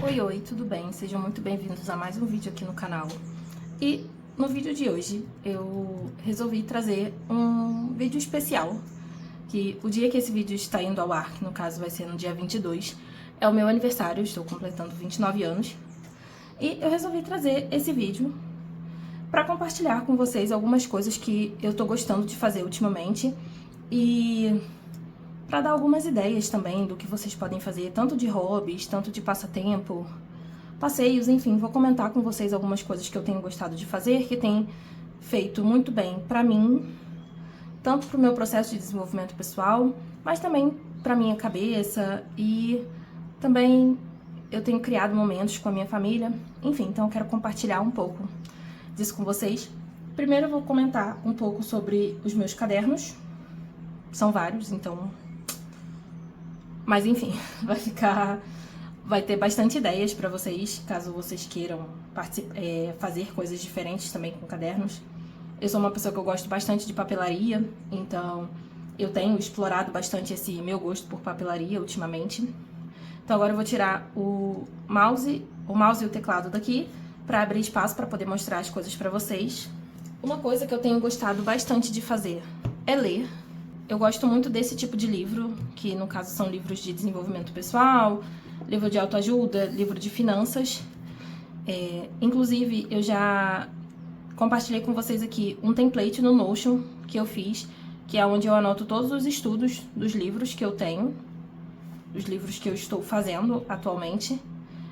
Oi, tudo bem? Sejam muito bem-vindos a mais um vídeo aqui no canal. E no vídeo de hoje eu resolvi trazer um vídeo especial, que o dia que esse vídeo está indo ao ar, que no caso vai ser no dia 22, é o meu aniversário, eu estou completando 29 anos. E eu resolvi trazer esse vídeo para compartilhar com vocês algumas coisas que eu tô gostando de fazer ultimamente e para dar algumas ideias também do que vocês podem fazer, tanto de hobbies, tanto de passatempo, passeios, enfim, vou comentar com vocês algumas coisas que eu tenho gostado de fazer, que tem feito muito bem pra mim, tanto pro meu processo de desenvolvimento pessoal, mas também pra minha cabeça e também eu tenho criado momentos com a minha família, enfim, então eu quero compartilhar um pouco disso com vocês. Primeiro eu vou comentar um pouco sobre os meus cadernos, são vários, então... Mas enfim, vai ter bastante ideias pra vocês, caso vocês queiram fazer coisas diferentes também com cadernos. Eu sou uma pessoa que eu gosto bastante de papelaria, então eu tenho explorado bastante esse meu gosto por papelaria ultimamente. Então agora eu vou tirar o mouse e o teclado daqui pra abrir espaço pra poder mostrar as coisas pra vocês. Uma coisa que eu tenho gostado bastante de fazer é ler. Eu gosto muito desse tipo de livro, que no caso são livros de desenvolvimento pessoal, livro de autoajuda, livro de finanças. Inclusive, eu já compartilhei com vocês aqui um template no Notion que eu fiz, que é onde eu anoto todos os estudos dos livros que eu tenho, dos livros que eu estou fazendo atualmente.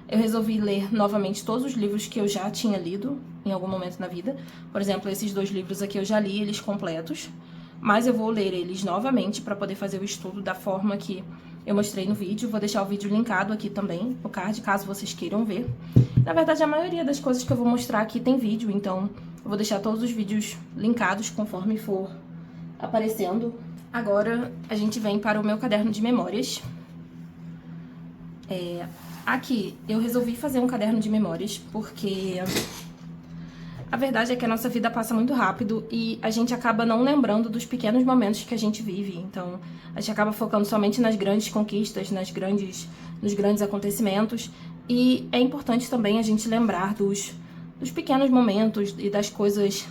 Eu resolvi ler novamente todos os livros que eu já tinha lido em algum momento na vida. Por exemplo, esses 2 livros aqui eu já li eles completos. Mas eu vou ler eles novamente para poder fazer o estudo da forma que eu mostrei no vídeo. Vou deixar o vídeo linkado aqui também, no card, caso vocês queiram ver. Na verdade, a maioria das coisas que eu vou mostrar aqui tem vídeo, então eu vou deixar todos os vídeos linkados conforme for aparecendo. Agora, a gente vem para o meu caderno de memórias. Aqui, eu resolvi fazer um caderno de memórias, porque... A verdade é que a nossa vida passa muito rápido e a gente acaba não lembrando dos pequenos momentos que a gente vive. Então, a gente acaba focando somente nas grandes conquistas, nos grandes acontecimentos. E é importante também a gente lembrar dos pequenos momentos e das coisas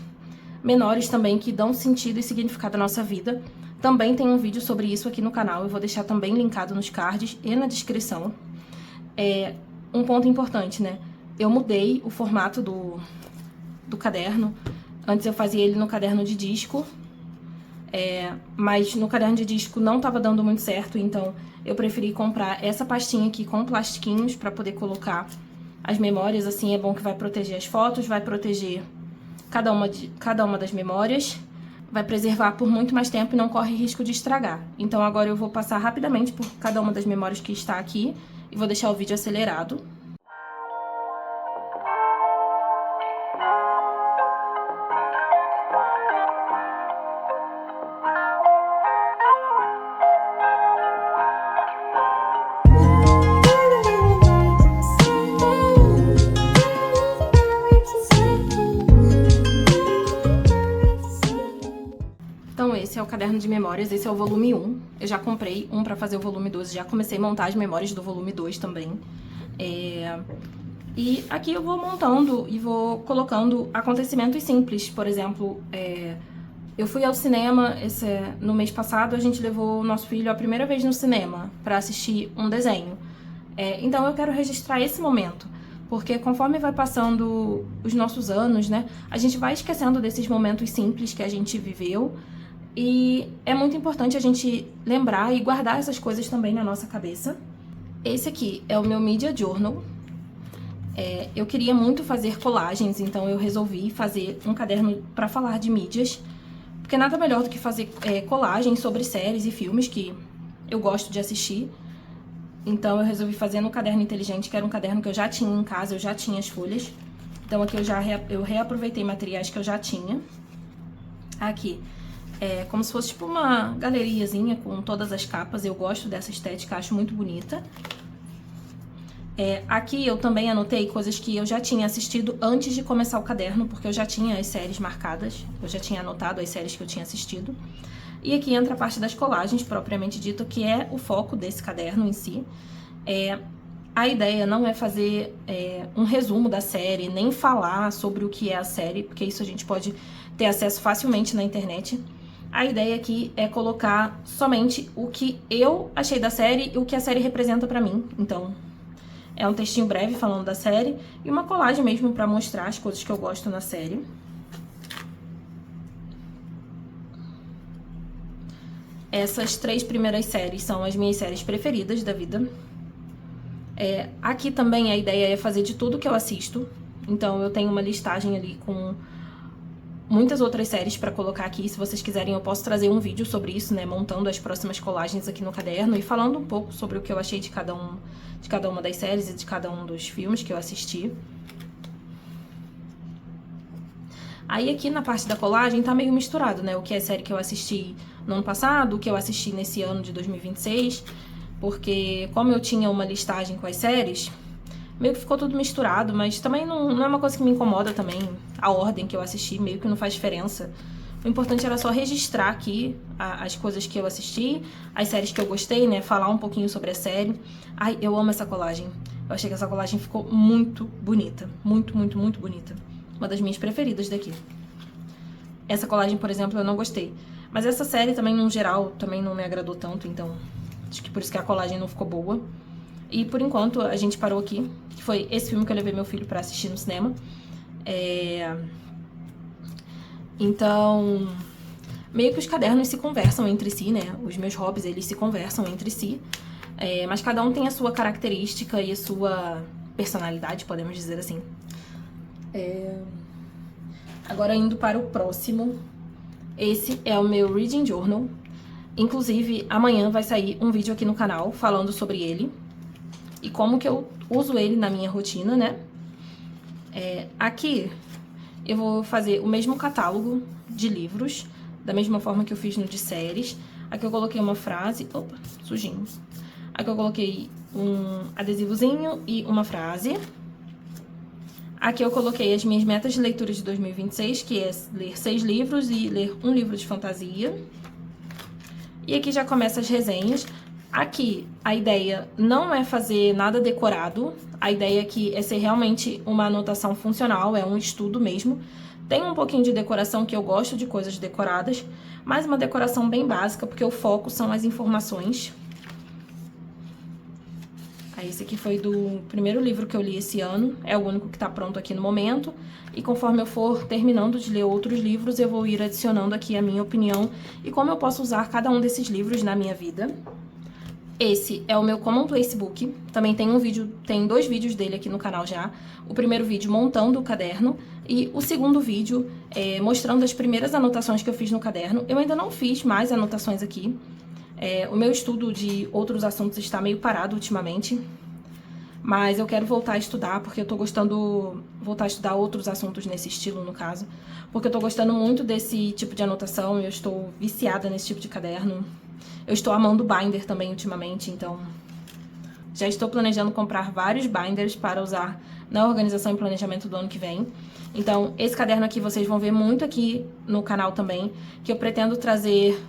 menores também que dão sentido e significado à nossa vida. Também tem um vídeo sobre isso aqui no canal, eu vou deixar também linkado nos cards e na descrição. Um ponto importante, né? Eu mudei o formato do caderno. Antes eu fazia ele no caderno de disco, mas no caderno de disco não estava dando muito certo, então eu preferi comprar essa pastinha aqui com plastiquinhos para poder colocar as memórias. Assim é bom que vai proteger as fotos, vai proteger cada uma das memórias, vai preservar por muito mais tempo e não corre risco de estragar. Então agora eu vou passar rapidamente por cada uma das memórias que está aqui e vou deixar o vídeo acelerado. Então esse é o caderno de memórias, esse é o volume 1. Eu já comprei um pra fazer o volume 2, já comecei a montar as memórias do volume 2 também. E aqui eu vou montando e vou colocando acontecimentos simples. Por exemplo, eu fui ao cinema no mês passado, a gente levou o nosso filho a primeira vez no cinema pra assistir um desenho. Então eu quero registrar esse momento, porque conforme vai passando os nossos anos, né, a gente vai esquecendo desses momentos simples que a gente viveu. E é muito importante a gente lembrar e guardar essas coisas também na nossa cabeça. Esse aqui é o meu Media Journal. Eu queria muito fazer colagens, então eu resolvi fazer um caderno para falar de mídias. Porque nada melhor do que fazer colagens sobre séries e filmes que eu gosto de assistir. Então eu resolvi fazer no caderno inteligente, que era um caderno que eu já tinha em casa, eu já tinha as folhas. Então aqui eu reaproveitei materiais que eu já tinha. Aqui. Como se fosse tipo uma galeriazinha com todas as capas. Eu gosto dessa estética, acho muito bonita. Aqui eu também anotei coisas que eu já tinha assistido antes de começar o caderno, porque eu já tinha as séries marcadas, eu já tinha anotado as séries que eu tinha assistido. E aqui entra a parte das colagens, propriamente dito, que é o foco desse caderno em si. a ideia não é fazer um resumo da série, nem falar sobre o que é a série, porque isso a gente pode ter acesso facilmente na internet. A ideia aqui é colocar somente o que eu achei da série e o que a série representa pra mim. Então, é um textinho breve falando da série e uma colagem mesmo pra mostrar as coisas que eu gosto na série. Essas 3 primeiras séries são as minhas séries preferidas da vida. Aqui também a ideia é fazer de tudo que eu assisto. Então eu tenho uma listagem ali com muitas outras séries pra colocar aqui. Se vocês quiserem eu posso trazer um vídeo sobre isso, né? Montando as próximas colagens aqui no caderno e falando um pouco sobre o que eu achei de cada uma das séries e de cada um dos filmes que eu assisti. Aí aqui na parte da colagem tá meio misturado, né? O que é série que eu assisti no ano passado, o que eu assisti nesse ano de 2026, porque como eu tinha uma listagem com as séries, meio que ficou tudo misturado, mas também não é uma coisa que me incomoda também, a ordem que eu assisti, meio que não faz diferença. O importante era só registrar aqui as coisas que eu assisti, as séries que eu gostei, né? Falar um pouquinho sobre a série. Ai, eu amo essa colagem. Eu achei que essa colagem ficou muito bonita. Muito, muito, muito bonita. Uma das minhas preferidas daqui. Essa colagem, por exemplo, eu não gostei. Mas essa série também, no geral, também não me agradou tanto, então acho que por isso que a colagem não ficou boa. E por enquanto a gente parou aqui, que foi esse filme que eu levei meu filho pra assistir no cinema. Então, meio que os cadernos se conversam entre si, né? Os meus hobbies, eles se conversam entre si. Mas cada um tem a sua característica e a sua personalidade, podemos dizer assim. Agora indo para o próximo. Esse é o meu Reading Journal. Inclusive, amanhã vai sair um vídeo aqui no canal falando sobre ele. E como que eu uso ele na minha rotina, né? Aqui eu vou fazer o mesmo catálogo de livros, da mesma forma que eu fiz no de séries. Aqui eu coloquei uma frase... Opa, sujinho. Aqui eu coloquei um adesivozinho e uma frase. Aqui eu coloquei as minhas metas de leitura de 2026, que é ler 6 livros e ler um livro de fantasia. E aqui já começa as resenhas. Aqui a ideia não é fazer nada decorado, a ideia aqui é ser realmente uma anotação funcional, é um estudo mesmo. Tem um pouquinho de decoração, que eu gosto de coisas decoradas, mas uma decoração bem básica, porque o foco são as informações. Esse aqui foi do primeiro livro que eu li esse ano, é o único que tá pronto aqui no momento. E conforme eu for terminando de ler outros livros, eu vou ir adicionando aqui a minha opinião e como eu posso usar cada um desses livros na minha vida. Esse é o meu Commonplace Book, também tem 2 vídeos dele aqui no canal já. O primeiro vídeo montando o caderno e o segundo vídeo mostrando as primeiras anotações que eu fiz no caderno. Eu ainda não fiz mais anotações aqui. O meu estudo de outros assuntos está meio parado ultimamente, mas eu quero voltar a estudar, porque eu tô gostando... Voltar a estudar outros assuntos nesse estilo, no caso, porque eu tô gostando muito desse tipo de anotação e eu estou viciada nesse tipo de caderno. Eu estou amando binder também ultimamente, então já estou planejando comprar vários binders para usar na organização e planejamento do ano que vem. Então, esse caderno aqui vocês vão ver muito aqui no canal também, que eu pretendo trazer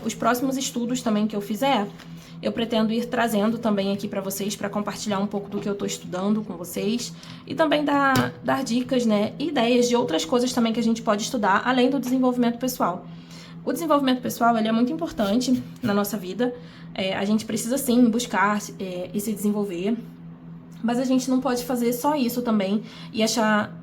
os próximos estudos também que eu fizer. Eu pretendo ir trazendo também aqui pra vocês, pra compartilhar um pouco do que eu tô estudando com vocês. E também dar dicas, né, e ideias de outras coisas também que a gente pode estudar, além do desenvolvimento pessoal. O desenvolvimento pessoal, ele é muito importante na nossa vida. A gente precisa, sim, buscar e se desenvolver. Mas a gente não pode fazer só isso também e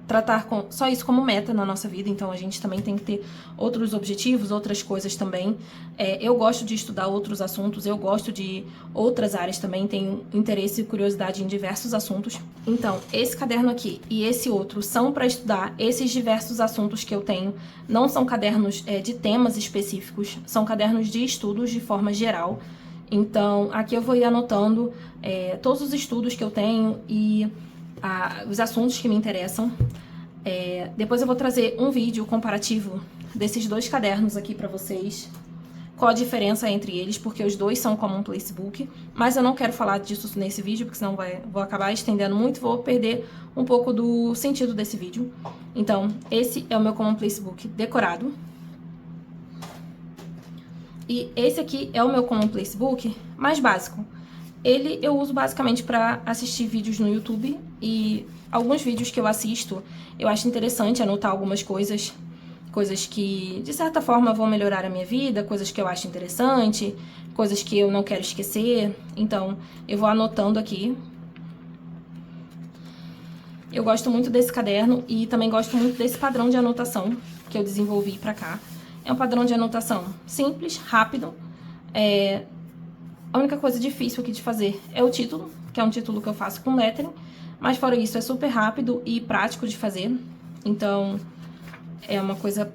tratar só isso como meta na nossa vida. Então a gente também tem que ter outros objetivos, outras coisas também. Eu gosto de estudar outros assuntos, eu gosto de outras áreas também, tenho interesse e curiosidade em diversos assuntos. Então, esse caderno aqui e esse outro são para estudar esses diversos assuntos que eu tenho. Não são cadernos de temas específicos, são cadernos de estudos de forma geral. Então, aqui eu vou ir anotando todos os estudos que eu tenho e os assuntos que me interessam. Depois eu vou trazer um vídeo comparativo desses 2 cadernos aqui pra vocês. Qual a diferença entre eles, porque os 2 são Commonplace Book. Mas eu não quero falar disso nesse vídeo, porque senão vou acabar estendendo muito e vou perder um pouco do sentido desse vídeo. Então, esse é o meu Commonplace Book decorado. E esse aqui é o meu Commonplace Book mais básico. Ele eu uso basicamente para assistir vídeos no YouTube e alguns vídeos que eu assisto, eu acho interessante anotar algumas coisas que de certa forma vão melhorar a minha vida, coisas que eu acho interessante, coisas que eu não quero esquecer. Então, eu vou anotando aqui. Eu gosto muito desse caderno e também gosto muito desse padrão de anotação que eu desenvolvi pra cá. É um padrão de anotação simples, rápido. A única coisa difícil aqui de fazer é o título, que é um título que eu faço com lettering, mas fora isso é super rápido e prático de fazer. Então, é uma coisa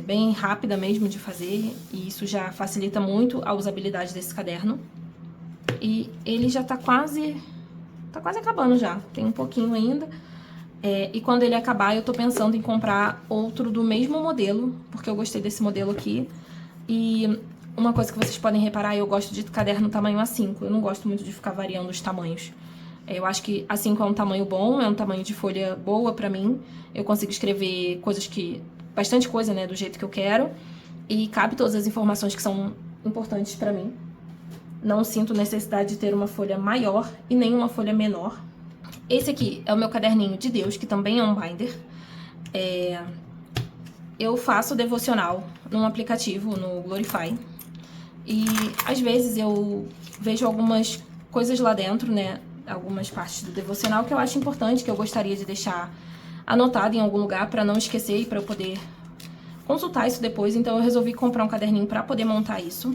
bem rápida mesmo de fazer e isso já facilita muito a usabilidade desse caderno. E ele já tá quase acabando já, tem um pouquinho ainda. E quando ele acabar, eu tô pensando em comprar outro do mesmo modelo, porque eu gostei desse modelo aqui. E uma coisa que vocês podem reparar, eu gosto de caderno tamanho A5, eu não gosto muito de ficar variando os tamanhos. Eu acho que A5 é um tamanho bom, é um tamanho de folha boa pra mim. Eu consigo escrever bastante coisa, né, do jeito que eu quero. E cabe todas as informações que são importantes pra mim. Não sinto necessidade de ter uma folha maior e nem uma folha menor. Esse aqui é o meu caderninho de Deus, que também é um binder. Eu faço devocional num aplicativo, no Glorify. E às vezes eu vejo algumas coisas lá dentro, né? Algumas partes do devocional que eu acho importante, que eu gostaria de deixar anotado em algum lugar para não esquecer e para eu poder consultar isso depois. Então eu resolvi comprar um caderninho para poder montar isso.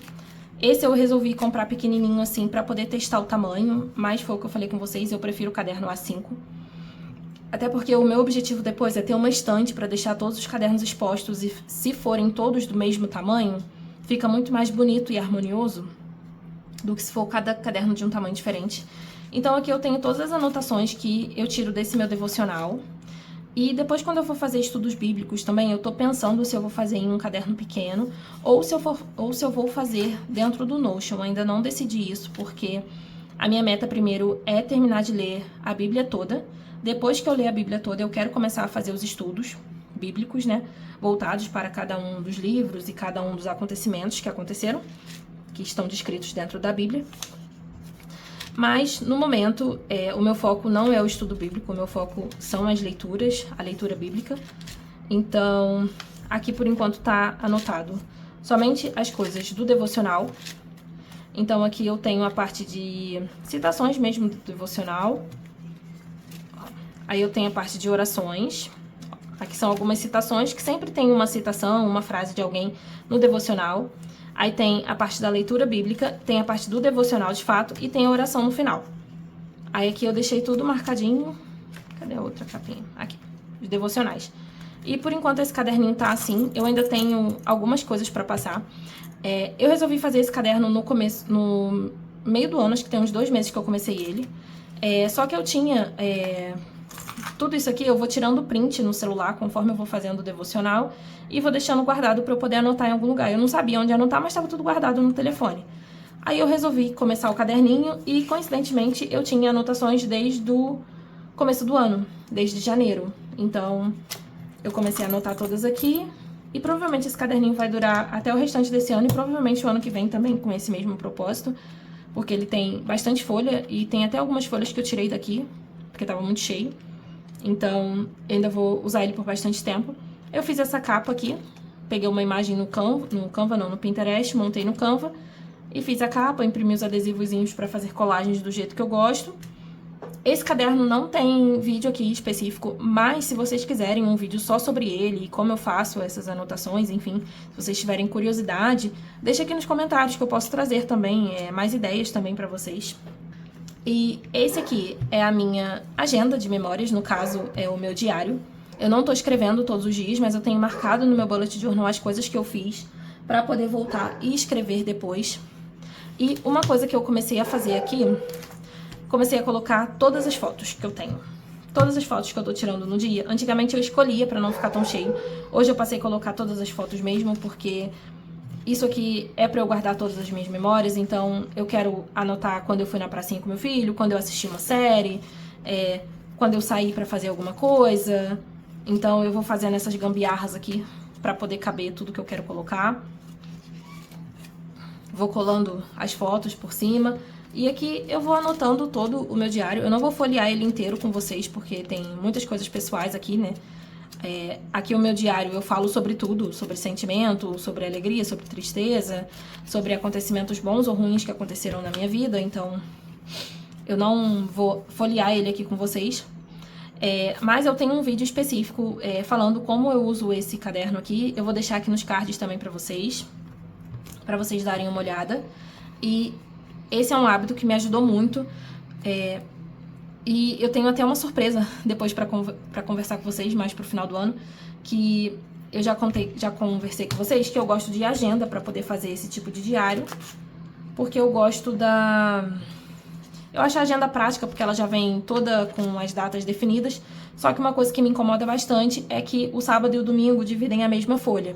Esse eu resolvi comprar pequenininho assim para poder testar o tamanho, mas foi o que eu falei com vocês, eu prefiro o caderno A5. Até porque o meu objetivo depois é ter uma estante para deixar todos os cadernos expostos e se forem todos do mesmo tamanho, fica muito mais bonito e harmonioso do que se for cada caderno de um tamanho diferente. Então aqui eu tenho todas as anotações que eu tiro desse meu devocional. E depois, quando eu for fazer estudos bíblicos também, eu tô pensando se eu vou fazer em um caderno pequeno ou se eu vou fazer dentro do Notion. Eu ainda não decidi isso, porque a minha meta primeiro é terminar de ler a Bíblia toda. Depois que eu ler a Bíblia toda, eu quero começar a fazer os estudos bíblicos, né? Voltados para cada um dos livros e cada um dos acontecimentos que aconteceram, que estão descritos dentro da Bíblia. Mas, no momento, o meu foco não é o estudo bíblico, o meu foco são as leituras, a leitura bíblica. Então, aqui por enquanto tá anotado somente as coisas do devocional. Então, aqui eu tenho a parte de citações mesmo do devocional. Aí eu tenho a parte de orações. Aqui são algumas citações, que sempre tem uma citação, uma frase de alguém no devocional. Aí tem a parte da leitura bíblica, tem a parte do devocional de fato e tem a oração no final. Aí aqui eu deixei tudo marcadinho. Cadê a outra capinha? Aqui, os devocionais. E por enquanto esse caderninho tá assim, eu ainda tenho algumas coisas pra passar. Eu resolvi fazer esse caderno no meio do ano, acho que tem uns 2 meses que eu comecei ele. Só que eu tinha... tudo isso aqui eu vou tirando print no celular conforme eu vou fazendo o devocional e vou deixando guardado para eu poder anotar em algum lugar. Eu não sabia onde anotar, mas estava tudo guardado no telefone. Aí eu resolvi começar o caderninho e, coincidentemente, eu tinha anotações desde o começo do ano, desde janeiro. Então, eu comecei a anotar todas aqui e provavelmente esse caderninho vai durar até o restante desse ano e provavelmente o ano que vem também com esse mesmo propósito, porque ele tem bastante folha e tem até algumas folhas que eu tirei daqui, porque estava muito cheio. Então, eu ainda vou usar ele por bastante tempo. Eu fiz essa capa aqui, peguei uma imagem no Pinterest, montei no Canva e fiz a capa, imprimi os adesivozinhos para fazer colagens do jeito que eu gosto. Esse caderno não tem vídeo aqui específico, mas se vocês quiserem um vídeo só sobre ele e como eu faço essas anotações, enfim, se vocês tiverem curiosidade, deixa aqui nos comentários que eu posso trazer também mais ideias também para vocês. E esse aqui é a minha agenda de memórias, no caso é o meu diário. Eu não tô escrevendo todos os dias, mas eu tenho marcado no meu bullet journal as coisas que eu fiz para poder voltar e escrever depois. E uma coisa que eu comecei a fazer aqui, comecei a colocar todas as fotos que eu tenho. Todas as fotos que eu tô tirando no dia. Antigamente eu escolhia para não ficar tão cheio. Hoje eu passei a colocar todas as fotos mesmo, porque isso aqui é pra eu guardar todas as minhas memórias, então eu quero anotar quando eu fui na pracinha com meu filho, quando eu assisti uma série, quando eu saí pra fazer alguma coisa. Então eu vou fazendo essas gambiarras aqui pra poder caber tudo que eu quero colocar. Vou colando as fotos por cima E aqui eu vou anotando todo o meu diário. Eu não vou folhear ele inteiro com vocês, porque tem muitas coisas pessoais aqui, né? Aqui o meu diário eu falo sobre tudo, sobre sentimento, sobre alegria, sobre tristeza, sobre acontecimentos bons ou ruins que aconteceram na minha vida, então eu não vou folhear ele aqui com vocês. Mas eu tenho um vídeo específico falando como eu uso esse caderno aqui. Eu vou deixar aqui nos cards também pra vocês darem uma olhada. E esse é um hábito que me ajudou muito. E eu tenho até uma surpresa depois pra conversar com vocês mais pro final do ano, que eu já conversei com vocês que eu gosto de agenda pra poder fazer esse tipo de diário, porque eu gosto eu acho a agenda prática, porque ela já vem toda com as datas definidas, só que uma coisa que me incomoda bastante é que o sábado e o domingo dividem a mesma folha.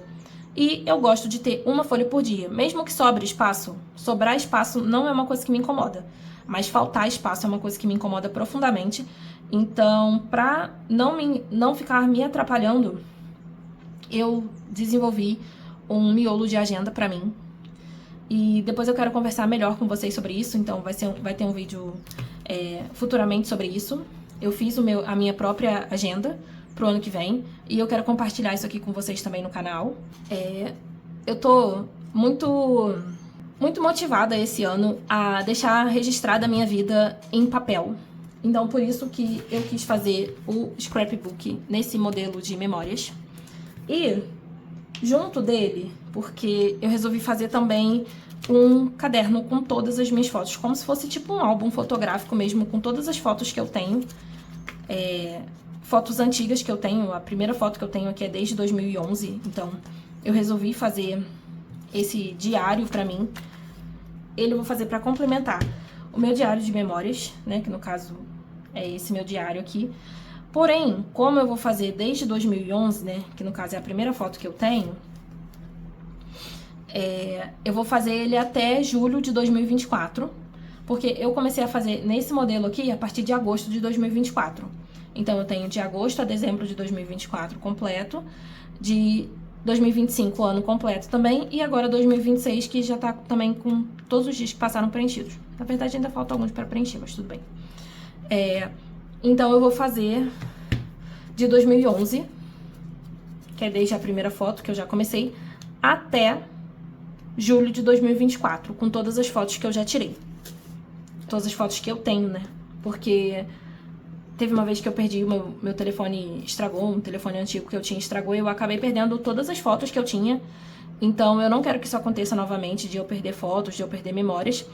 E eu gosto de ter uma folha por dia, mesmo que sobre espaço. Sobrar espaço não é uma coisa que me incomoda, mas faltar espaço é uma coisa que me incomoda profundamente. Então, pra não ficar me atrapalhando, eu desenvolvi um miolo de agenda pra mim. E depois eu quero conversar melhor com vocês sobre isso, então vai ter um vídeo futuramente sobre isso. Eu fiz a minha própria agenda pro ano que vem e eu quero compartilhar isso aqui com vocês também no canal. Eu tô muito motivada esse ano a deixar registrada a minha vida em papel. Então, por isso que eu quis fazer o scrapbook nesse modelo de memórias. E, junto dele, porque eu resolvi fazer também um caderno com todas as minhas fotos, como se fosse tipo um álbum fotográfico mesmo, com todas as fotos que eu tenho. Fotos antigas que eu tenho, a primeira foto que eu tenho aqui é desde 2011, então eu resolvi fazer esse diário pra mim. Ele eu vou fazer pra complementar o meu diário de memórias, né, que no caso é esse meu diário aqui. Porém, como eu vou fazer desde 2011, né, que no caso é a primeira foto que eu tenho, eu vou fazer ele até julho de 2024, porque eu comecei a fazer nesse modelo aqui a partir de agosto de 2024. Então, eu tenho de agosto a dezembro de 2024 completo, de 2025 ano completo também, e agora 2026 que já tá também com todos os dias que passaram preenchidos. Na verdade, ainda falta alguns para preencher, mas tudo bem. Então, eu vou fazer de 2011, que é desde a primeira foto que eu já comecei, até julho de 2024, com todas as fotos que eu já tirei. Todas as fotos que eu tenho, né? Porque teve uma vez que eu perdi, meu telefone estragou, um telefone antigo que eu tinha estragou, e eu acabei perdendo todas as fotos que eu tinha. Então, eu não quero que isso aconteça novamente, de eu perder fotos, de eu perder memórias.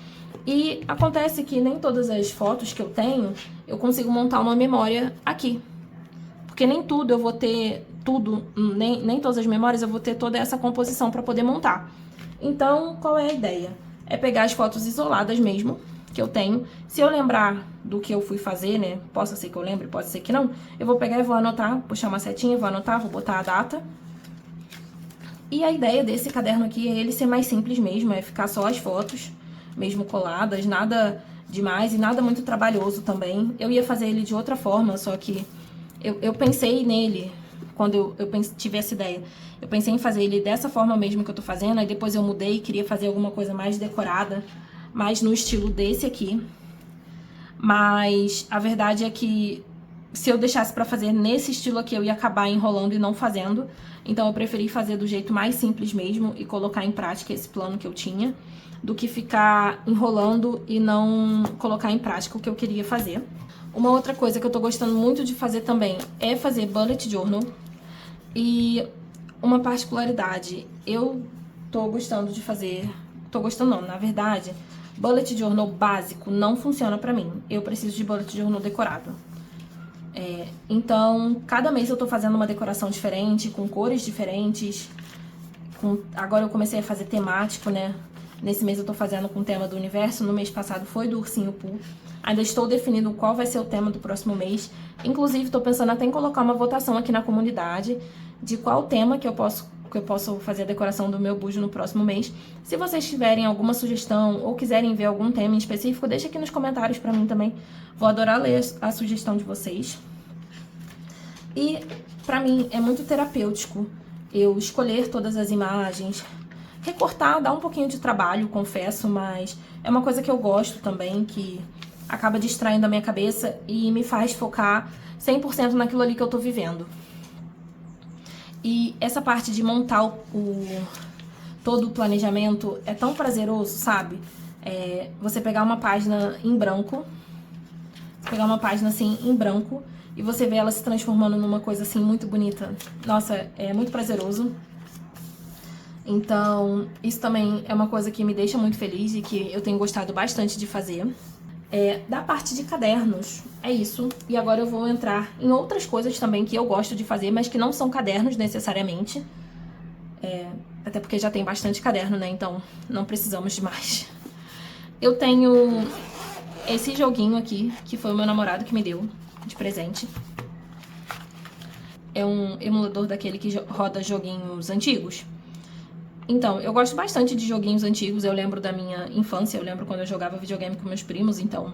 E acontece que nem todas as fotos que eu tenho, eu consigo montar uma memória aqui. Porque nem tudo eu vou ter, nem todas as memórias eu vou ter toda essa composição para poder montar. Então, qual é a ideia? É pegar as fotos isoladas mesmo, que eu tenho. Se eu lembrar do que eu fui fazer, né, possa ser que eu lembre, pode ser que não, eu vou pegar e vou anotar, puxar uma setinha, vou anotar, vou botar a data. E a ideia desse caderno aqui é ele ser mais simples mesmo, é ficar só as fotos, mesmo coladas, nada demais e nada muito trabalhoso também. Eu ia fazer ele de outra forma, só que eu pensei nele, quando eu tive essa ideia, eu pensei em fazer ele dessa forma mesmo que eu tô fazendo, aí depois eu mudei e queria fazer alguma coisa mais decorada, mais no estilo desse aqui. Mas a verdade é que se eu deixasse pra fazer nesse estilo aqui, eu ia acabar enrolando e não fazendo. Então eu preferi fazer do jeito mais simples mesmo e colocar em prática esse plano que eu tinha, do que ficar enrolando e não colocar em prática o que eu queria fazer. Uma outra coisa que eu tô gostando muito de fazer também é fazer bullet journal. E uma particularidade, eu tô gostando de fazer... Tô gostando não, na verdade, bullet journal básico não funciona pra mim. Eu preciso de bullet journal decorado. Então, cada mês eu tô fazendo uma decoração diferente, com cores diferentes. Agora eu comecei a fazer temático, né? Nesse mês eu tô fazendo com o tema do universo, no mês passado foi do ursinho Pooh. Ainda estou definindo qual vai ser o tema do próximo mês. Inclusive, tô pensando até em colocar uma votação aqui na comunidade de qual tema que eu posso fazer a decoração do meu bujo no próximo mês. Se vocês tiverem alguma sugestão ou quiserem ver algum tema em específico, deixa aqui nos comentários pra mim também. Vou adorar ler a sugestão de vocês. E pra mim é muito terapêutico eu escolher todas as imagens. Recortar dá um pouquinho de trabalho, confesso, mas é uma coisa que eu gosto também, que acaba distraindo a minha cabeça e me faz focar 100% naquilo ali que eu tô vivendo. E essa parte de montar todo o planejamento é tão prazeroso, sabe? Você pegar uma página em branco, pegar uma página assim em branco e você vê ela se transformando numa coisa assim muito bonita. Nossa, é muito prazeroso. Então, isso também é uma coisa que me deixa muito feliz e que eu tenho gostado bastante de fazer. Da parte de cadernos, é isso. E agora eu vou entrar em outras coisas também que eu gosto de fazer, mas que não são cadernos necessariamente. Até porque já tem bastante caderno, né? Então, não precisamos de mais. Eu tenho esse joguinho aqui, que foi o meu namorado que me deu de presente. É um emulador daquele que roda joguinhos antigos. Então, eu gosto bastante de joguinhos antigos, eu lembro da minha infância, eu lembro quando eu jogava videogame com meus primos, então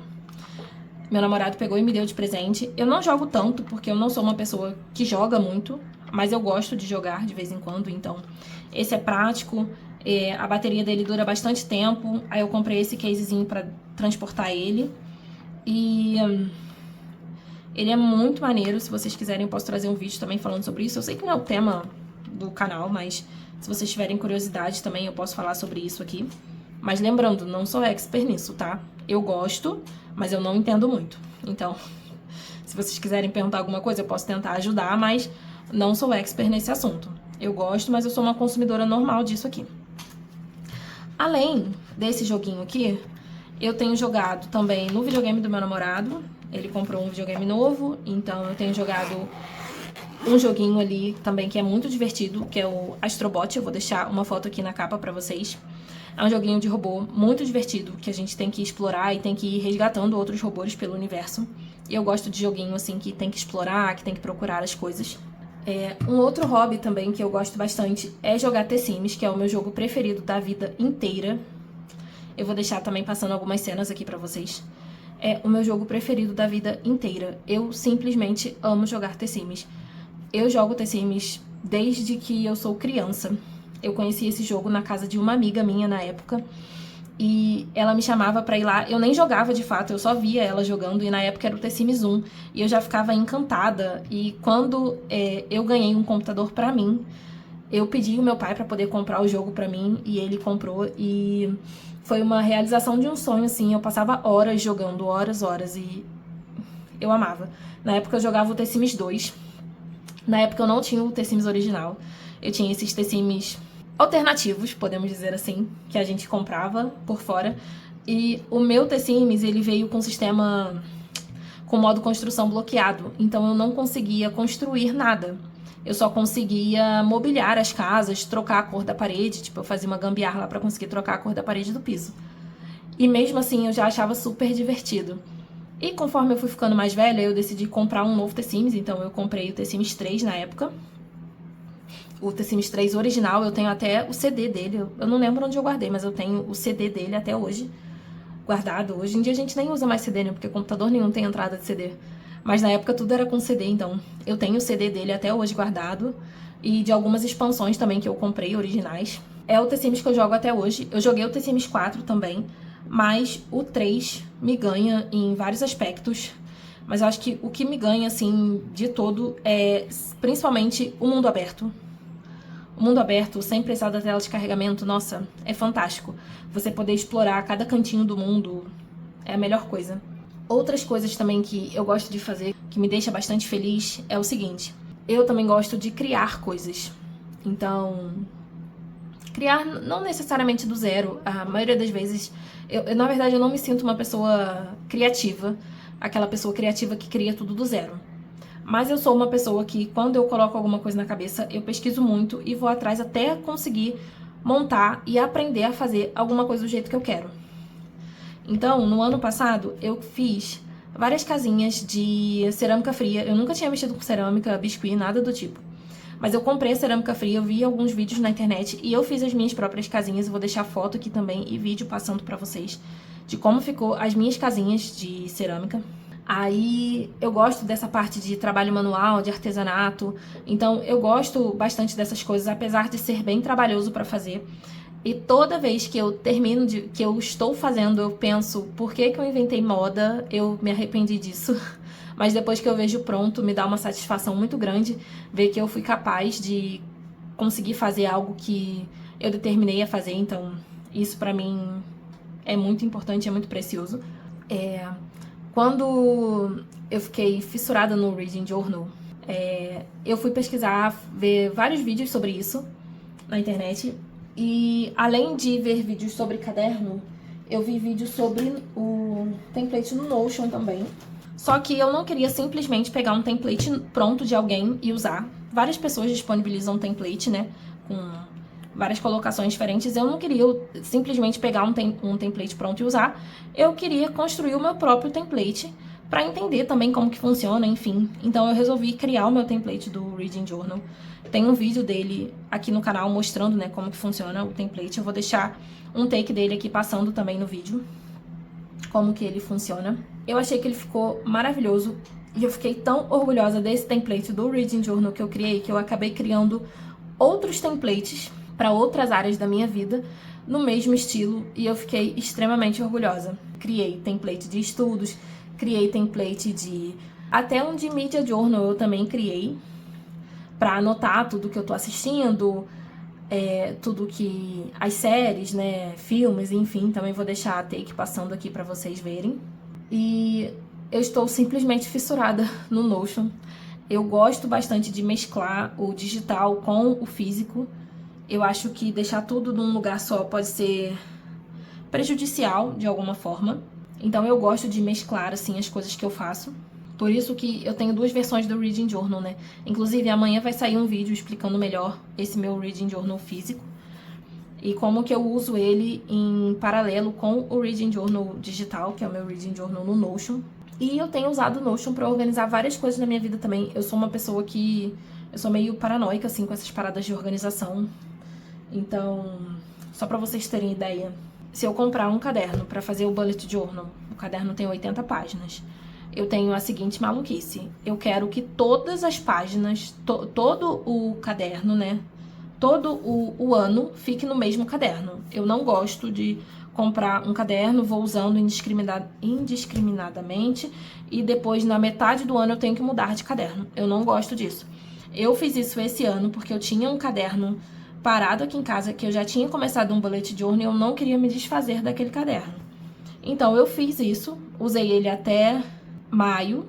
meu namorado pegou e me deu de presente. Eu não jogo tanto, porque eu não sou uma pessoa que joga muito, mas eu gosto de jogar de vez em quando, então esse é prático, a bateria dele dura bastante tempo, aí eu comprei esse casezinho pra transportar ele, e ele é muito maneiro. Se vocês quiserem eu posso trazer um vídeo também falando sobre isso. Eu sei que não é o tema do canal, mas se vocês tiverem curiosidade também eu posso falar sobre isso aqui. Mas lembrando, não sou expert nisso, tá? Eu gosto, mas eu não entendo muito. Então, se vocês quiserem perguntar alguma coisa, eu posso tentar ajudar, mas não sou expert nesse assunto. Eu gosto, mas eu sou uma consumidora normal disso aqui. Além desse joguinho aqui, eu tenho jogado também no videogame do meu namorado. Ele comprou um videogame novo, então eu tenho jogado um joguinho ali também que é muito divertido, que é o Astrobot. Eu vou deixar uma foto aqui na capa pra vocês. É um joguinho de robô muito divertido, que a gente tem que explorar e tem que ir resgatando outros robôs pelo universo. E eu gosto de joguinho assim que tem que explorar, que tem que procurar as coisas. Um outro hobby também que eu gosto bastante é jogar The Sims, que é o meu jogo preferido da vida inteira. Eu vou deixar também passando algumas cenas aqui pra vocês. É o meu jogo preferido da vida inteira. Eu simplesmente amo jogar The Sims. Eu jogo The Sims desde que eu sou criança. Eu conheci esse jogo na casa de uma amiga minha na época. E ela me chamava pra ir lá. Eu nem jogava de fato, eu só via ela jogando. E na época era o The Sims 1. E eu já ficava encantada. E quando eu ganhei um computador pra mim, eu pedi o meu pai pra poder comprar o jogo pra mim. E ele comprou. E foi uma realização de um sonho, assim. Eu passava horas jogando, horas. E eu amava. Na época eu jogava o The Sims 2. Na época eu não tinha o The Sims original. Eu tinha esses The Sims alternativos, podemos dizer assim, que a gente comprava por fora. E o meu The Sims, ele veio com sistema com modo construção bloqueado. Então eu não conseguia construir nada. Eu só conseguia mobiliar as casas, trocar a cor da parede. Tipo, eu fazia uma gambiarra lá pra conseguir trocar a cor da parede do piso. E mesmo assim eu já achava super divertido. E conforme eu fui ficando mais velha, eu decidi comprar um novo The Sims. Então eu comprei o The Sims 3 na época. O The Sims 3 original, eu tenho até o CD dele. Eu não lembro onde eu guardei, mas eu tenho o CD dele até hoje guardado. Hoje em dia a gente nem usa mais CD, né? Porque computador nenhum tem entrada de CD. Mas na época tudo era com CD, então eu tenho o CD dele até hoje guardado. E de algumas expansões também que eu comprei, originais. É o The Sims que eu jogo até hoje. Eu joguei o The Sims 4 também, mas o 3 me ganha em vários aspectos. Mas eu acho que o que me ganha, assim, de todo é principalmente o mundo aberto. O mundo aberto, sem precisar da tela de carregamento, nossa, é fantástico. Você poder explorar cada cantinho do mundo é a melhor coisa. Outras coisas também que eu gosto de fazer, que me deixa bastante feliz, é o seguinte. Eu também gosto de criar coisas. Então, criar não necessariamente do zero. A maioria das vezes, na verdade, eu não me sinto uma pessoa criativa. Aquela pessoa criativa que cria tudo do zero. Mas eu sou uma pessoa que, quando eu coloco alguma coisa na cabeça, eu pesquiso muito e vou atrás até conseguir montar e aprender a fazer alguma coisa do jeito que eu quero. Então, no ano passado, eu fiz várias casinhas de cerâmica fria. Eu nunca tinha mexido com cerâmica, biscuit, nada do tipo. Mas eu comprei a cerâmica fria, eu vi alguns vídeos na internet e eu fiz as minhas próprias casinhas. Eu vou deixar foto aqui também e vídeo passando pra vocês de como ficou as minhas casinhas de cerâmica. Aí eu gosto dessa parte de trabalho manual, de artesanato. Então eu gosto bastante dessas coisas, apesar de ser bem trabalhoso pra fazer. E toda vez que eu termino, que eu estou fazendo, eu penso, por que que eu inventei moda? Eu me arrependi disso. Mas depois que eu vejo pronto, me dá uma satisfação muito grande ver que eu fui capaz de conseguir fazer algo que eu determinei a fazer. Então, isso pra mim é muito importante, é muito precioso. Quando eu fiquei fissurada no Reading Journal, eu fui pesquisar, ver vários vídeos sobre isso na internet. E além de ver vídeos sobre caderno, eu vi vídeos sobre o template no Notion também. Só que eu não queria simplesmente pegar um template pronto de alguém e usar. Várias pessoas disponibilizam template, né, com várias colocações diferentes. Eu não queria simplesmente pegar um template pronto e usar. Eu queria construir o meu próprio template para entender também como que funciona, enfim. Então eu resolvi criar o meu template do Reading Journal. Tem um vídeo dele aqui no canal mostrando, né, como que funciona o template. Eu vou deixar um take dele aqui passando também no vídeo, como que ele funciona. Eu achei que ele ficou maravilhoso e eu fiquei tão orgulhosa desse template do Reading Journal que eu criei, que eu acabei criando outros templates para outras áreas da minha vida no mesmo estilo e eu fiquei extremamente orgulhosa. Criei template de estudos, criei template de... até um de Media Journal eu também criei, para anotar tudo que eu tô assistindo, tudo que... as séries, né, filmes, enfim, também vou deixar a take passando aqui para vocês verem. E eu estou simplesmente fissurada no Notion. Eu gosto bastante de mesclar o digital com o físico. Eu acho que deixar tudo num lugar só pode ser prejudicial de alguma forma. Então eu gosto de mesclar assim as coisas que eu faço. Por isso que eu tenho duas versões do Reading Journal, né? Inclusive amanhã vai sair um vídeo explicando melhor esse meu Reading Journal físico e como que eu uso ele em paralelo com o Reading Journal digital, que é o meu Reading Journal no Notion. E eu tenho usado o Notion para organizar várias coisas na minha vida também. Eu sou uma pessoa que... eu sou meio paranoica, assim, com essas paradas de organização. Então, só pra vocês terem ideia, se eu comprar um caderno pra fazer o Bullet Journal, o caderno tem 80 páginas, eu tenho a seguinte maluquice. Eu quero que todas as páginas, todo o caderno, né, todo o ano fique no mesmo caderno. Eu não gosto de comprar um caderno, vou usando indiscriminadamente e depois na metade do ano eu tenho que mudar de caderno. Eu não gosto disso. Eu fiz isso esse ano porque eu tinha um caderno parado aqui em casa que eu já tinha começado um bullet journal e eu não queria me desfazer daquele caderno. Então eu fiz isso, usei ele até maio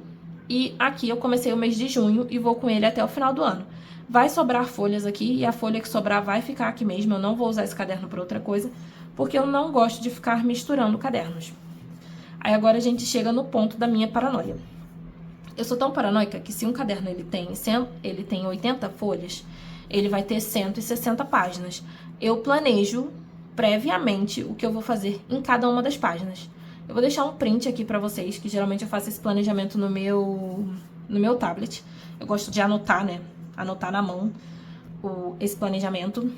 e aqui eu comecei o mês de junho e vou com ele até o final do ano. Vai sobrar folhas aqui e a folha que sobrar vai ficar aqui mesmo, eu não vou usar esse caderno para outra coisa, porque eu não gosto de ficar misturando cadernos. Aí agora a gente chega no ponto da minha paranoia. Eu sou tão paranoica que se um caderno ele tem 80 folhas, ele vai ter 160 páginas. Eu planejo previamente o que eu vou fazer em cada uma das páginas. Eu vou deixar um print aqui pra vocês, que geralmente eu faço esse planejamento no meu tablet. Eu gosto de anotar, né? Anotar na mão esse planejamento.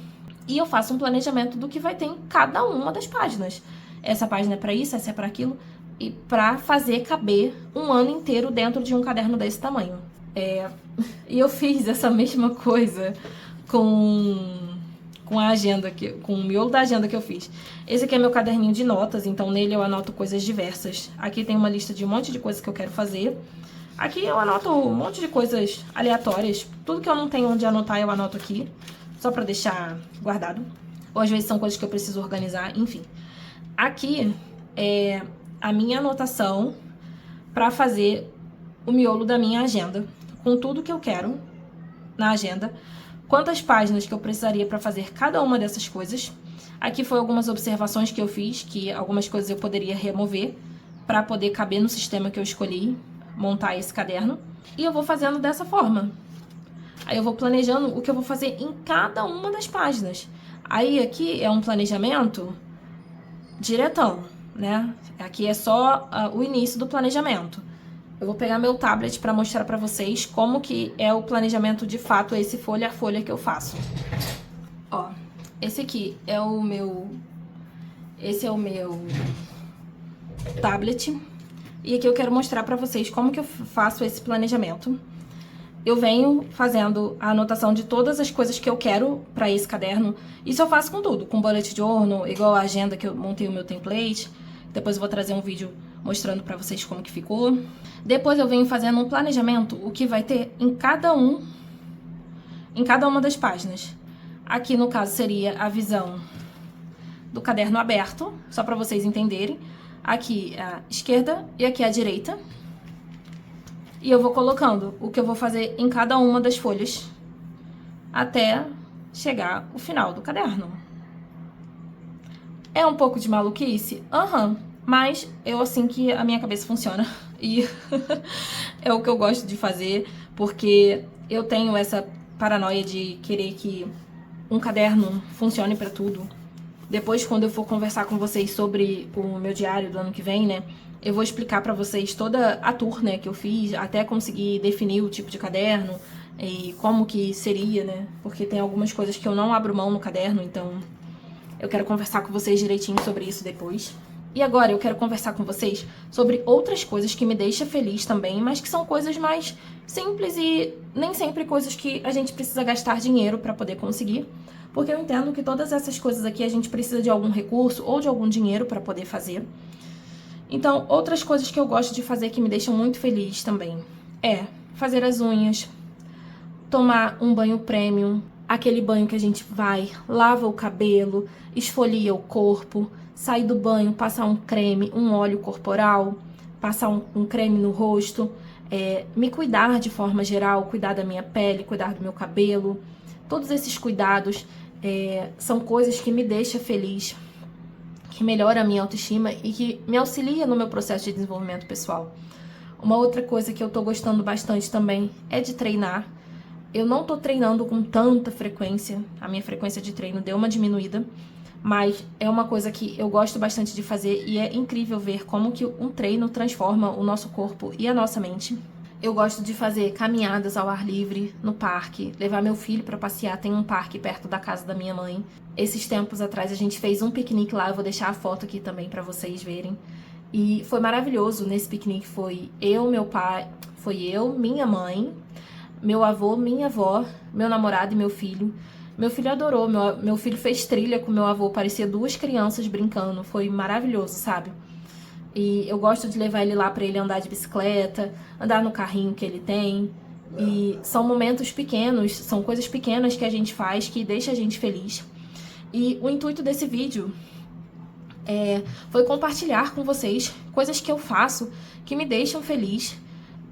E eu faço um planejamento do que vai ter em cada uma das páginas. Essa página é pra isso, essa é pra aquilo. E pra fazer caber um ano inteiro dentro de um caderno desse tamanho. E eu fiz essa mesma coisa com a agenda, com o miolo da agenda que eu fiz. Esse aqui é meu caderninho de notas, então nele eu anoto coisas diversas. Aqui tem uma lista de um monte de coisas que eu quero fazer. Aqui eu anoto um monte de coisas aleatórias. Tudo que eu não tenho onde anotar eu anoto aqui, só pra deixar guardado. Ou às vezes são coisas que eu preciso organizar, enfim. Aqui é a minha anotação pra fazer o miolo da minha agenda, com tudo que eu quero na agenda, quantas páginas que eu precisaria para fazer cada uma dessas coisas. Aqui foi algumas observações que eu fiz, que algumas coisas eu poderia remover para poder caber no sistema que eu escolhi, montar esse caderno. E eu vou fazendo dessa forma. Aí eu vou planejando o que eu vou fazer em cada uma das páginas. Aí aqui é um planejamento diretão, né? Aqui é só o início do planejamento. Eu vou pegar meu tablet para mostrar para vocês como que é o planejamento de fato, esse folha a folha que eu faço. Ó, esse aqui é o meu... esse é o meu tablet. E aqui eu quero mostrar para vocês como que eu faço esse planejamento. eu venho fazendo a anotação de todas as coisas que eu quero para esse caderno. Isso eu faço com tudo, com bullet journal, igual a agenda que eu montei o meu template. Depois eu vou trazer um vídeo mostrando para vocês como que ficou. Depois eu venho fazendo um planejamento, o que vai ter em cada uma das páginas. Aqui no caso seria a visão do caderno aberto, só para vocês entenderem. Aqui a esquerda e aqui a direita. E eu vou colocando o que eu vou fazer em cada uma das folhas até chegar o final do caderno. É um pouco de maluquice? Mas eu assim que a minha cabeça funciona e é o que eu gosto de fazer, porque eu tenho essa paranoia de querer que um caderno funcione pra tudo. Depois, quando eu for conversar com vocês sobre o meu diário do ano que vem, né, eu vou explicar pra vocês toda a tour, né, que eu fiz, até conseguir definir o tipo de caderno e como que seria, né, porque tem algumas coisas que eu não abro mão no caderno, então eu quero conversar com vocês direitinho sobre isso depois. E agora eu quero conversar com vocês sobre outras coisas que me deixam feliz também, mas que são coisas mais simples e nem sempre coisas que a gente precisa gastar dinheiro pra poder conseguir. Porque eu entendo que todas essas coisas aqui a gente precisa de algum recurso ou de algum dinheiro para poder fazer. Então, outras coisas que eu gosto de fazer que me deixam muito feliz também é fazer as unhas, tomar um banho premium, aquele banho que a gente vai, lava o cabelo, esfolia o corpo, sai do banho, passar um creme, um óleo corporal, passar um creme no rosto, me cuidar de forma geral, cuidar da minha pele, cuidar do meu cabelo. Todos esses cuidados são coisas que me deixam feliz, que melhora a minha autoestima e que me auxilia no meu processo de desenvolvimento pessoal. Uma outra coisa que eu tô gostando bastante também é de treinar. Eu não tô treinando com tanta frequência, a minha frequência de treino deu uma diminuída, mas é uma coisa que eu gosto bastante de fazer e é incrível ver como que um treino transforma o nosso corpo e a nossa mente. Eu gosto de fazer caminhadas ao ar livre, no parque, levar meu filho para passear, tem um parque perto da casa da minha mãe. Esses tempos atrás a gente fez um piquenique lá, eu vou deixar a foto aqui também para vocês verem. E foi maravilhoso, nesse piquenique foi eu, meu pai, minha mãe, meu avô, minha avó, meu namorado e meu filho. Meu filho adorou, meu filho fez trilha com meu avô, parecia duas crianças brincando, foi maravilhoso, sabe? E eu gosto de levar ele lá pra ele andar de bicicleta, andar no carrinho que ele tem. E são momentos pequenos, são coisas pequenas que a gente faz que deixa a gente feliz. E o intuito desse vídeo foi compartilhar com vocês coisas que eu faço que me deixam feliz,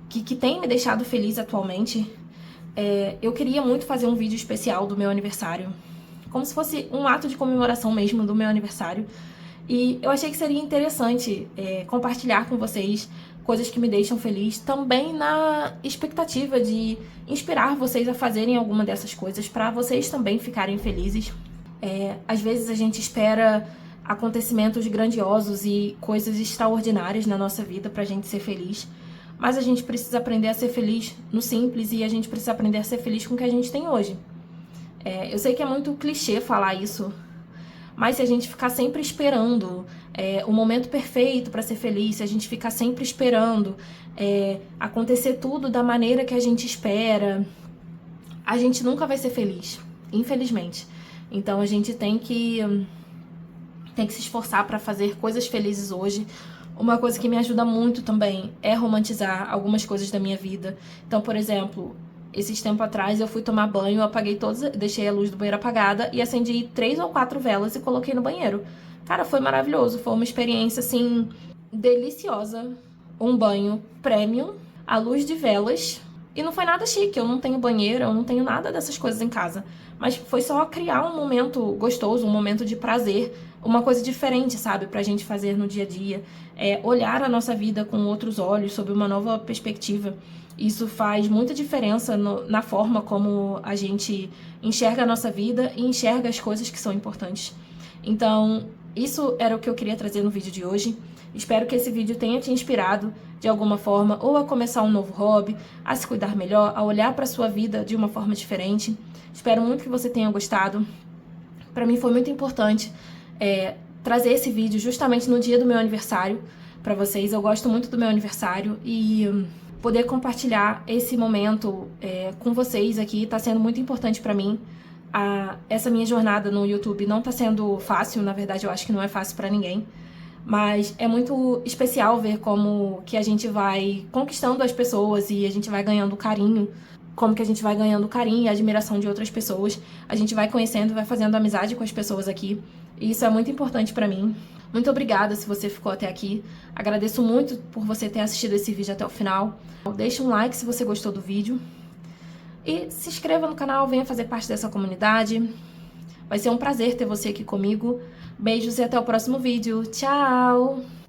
que tem me deixado feliz atualmente. Eu queria muito fazer um vídeo especial do meu aniversário, como se fosse um ato de comemoração mesmo do meu aniversário. E eu achei que seria interessante compartilhar com vocês coisas que me deixam feliz, também na expectativa de inspirar vocês a fazerem alguma dessas coisas, para vocês também ficarem felizes. Às vezes a gente espera acontecimentos grandiosos e coisas extraordinárias na nossa vida pra gente ser feliz, mas a gente precisa aprender a ser feliz no simples e a gente precisa aprender a ser feliz com o que a gente tem hoje. Eu sei que é muito clichê falar isso, mas se a gente ficar sempre esperando o momento perfeito para ser feliz, se a gente ficar sempre esperando acontecer tudo da maneira que a gente espera, a gente nunca vai ser feliz, infelizmente. Então a gente tem que se esforçar para fazer coisas felizes hoje. Uma coisa que me ajuda muito também é romantizar algumas coisas da minha vida. Então, por exemplo, esses tempos atrás eu fui tomar banho, eu apaguei deixei a luz do banheiro apagada e acendi 3 ou 4 velas e coloquei no banheiro. Cara, foi maravilhoso, foi uma experiência, assim, deliciosa. Um banho premium, à luz de velas, e não foi nada chique, eu não tenho banheiro, eu não tenho nada dessas coisas em casa. Mas foi só criar um momento gostoso, um momento de prazer, uma coisa diferente, sabe, pra gente fazer no dia a dia. Olhar a nossa vida com outros olhos, sob uma nova perspectiva. Isso faz muita diferença na forma como a gente enxerga a nossa vida e enxerga as coisas que são importantes. Então, isso era o que eu queria trazer no vídeo de hoje. Espero que esse vídeo tenha te inspirado de alguma forma, ou a começar um novo hobby, a se cuidar melhor, a olhar para a sua vida de uma forma diferente. Espero muito que você tenha gostado. Para mim foi muito importante trazer esse vídeo justamente no dia do meu aniversário para vocês. Eu gosto muito do meu aniversário e poder compartilhar esse momento com vocês aqui tá sendo muito importante pra mim. Essa minha jornada no YouTube não tá sendo fácil, na verdade eu acho que não é fácil pra ninguém. Mas é muito especial ver como que a gente vai conquistando as pessoas e a gente vai ganhando carinho. Como que a gente vai ganhando carinho e admiração de outras pessoas. A gente vai conhecendo, vai fazendo amizade com as pessoas aqui. E isso é muito importante pra mim. Muito obrigada se você ficou até aqui. Agradeço muito por você ter assistido esse vídeo até o final. Deixa um like se você gostou do vídeo. E se inscreva no canal, venha fazer parte dessa comunidade. Vai ser um prazer ter você aqui comigo. Beijos e até o próximo vídeo. Tchau!